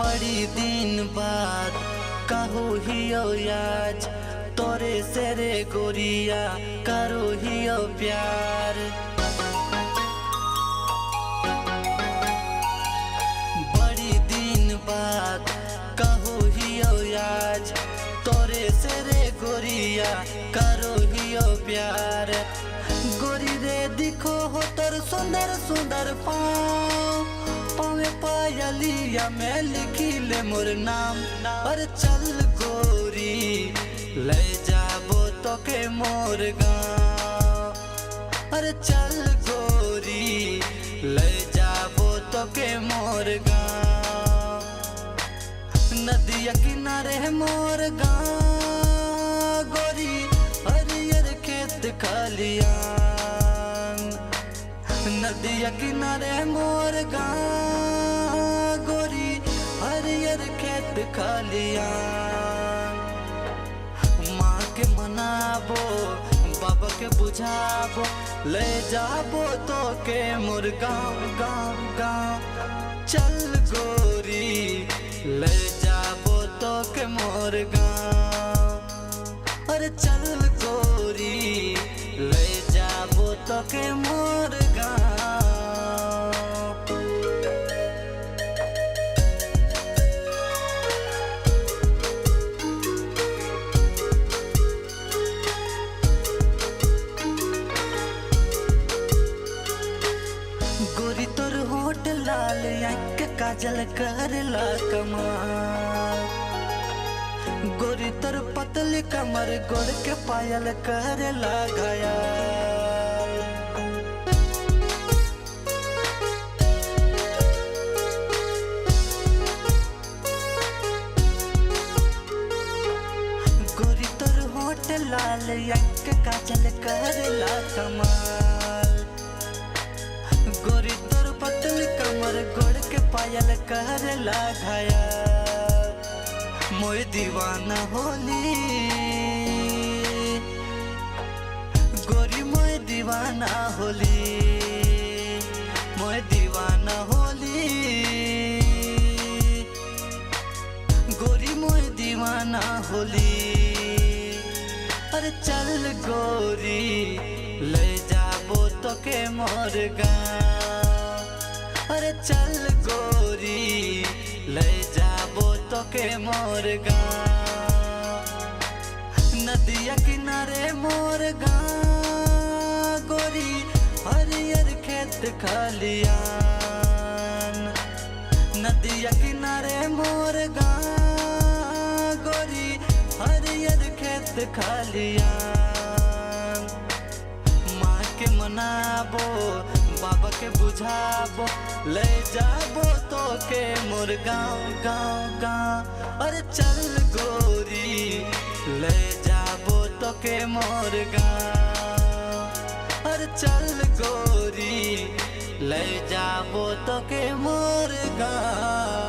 बड़ी दिन बाद कहो हियो आज तोरे से रे गोरिया करो हियो प्यार। बड़ी दिन बाद कहो हियो आज तोरे से रे गोरिया करो हियो प्यार। गोरी रे दिखो हो तर सुंदर सुंदर पाँव पावे पायलिया में लिखी ले मोर नाम। और चल गोरी ले जाबो तो के मोर गाँव। और चल गोरी ले जाबो तो के मोर गाँव। नदिया किनारे मोर गाँव गोरी हरियर खेत खलियान। नदिया किनारे मोर गाँव गोरी हरियर खेत खलियान। माँ के मनाबो बाबा के बुझाबो ले जाबो तो के मोर गाँव गाँव गाँव। चल गोरी ले जाबो तो के मोर गाँव। और चल गोरी ले जाबो तो के मोर गाँव। गोरी तोर होठ लाल आँख काजल करला कमाल। गोरी तोर पतली कमर गोड़ के पायल करला घायल। गोरी तोर होठ लाल आँख काजल करला कमाल। गोरी तोर पतली कमर गोड़ के पायल करला घायल। मोय दीवाना होली गोरी मोय दीवाना होली। मोय दीवाना होली गोरी मोय दीवाना होली। अरे चल गोरी ले जाबो तो के मोर गाँव। अरे चल गोरी ले जाबो तो के मोर गाँव। नदिया किनारे मोर गाँव गोरी हरियर खेत खलियान। नदिया किनारे मोर गाँव गोरी हरियर खेत खलियान। माँ के मनाबो बाबा के बुझाबो ले जाबो तो के मोर गाँव गाँव गाँव। और चल गोरी ले जाबो तो के मोर गाँव। और चल गोरी ले जाबो तो के मोर गाँव।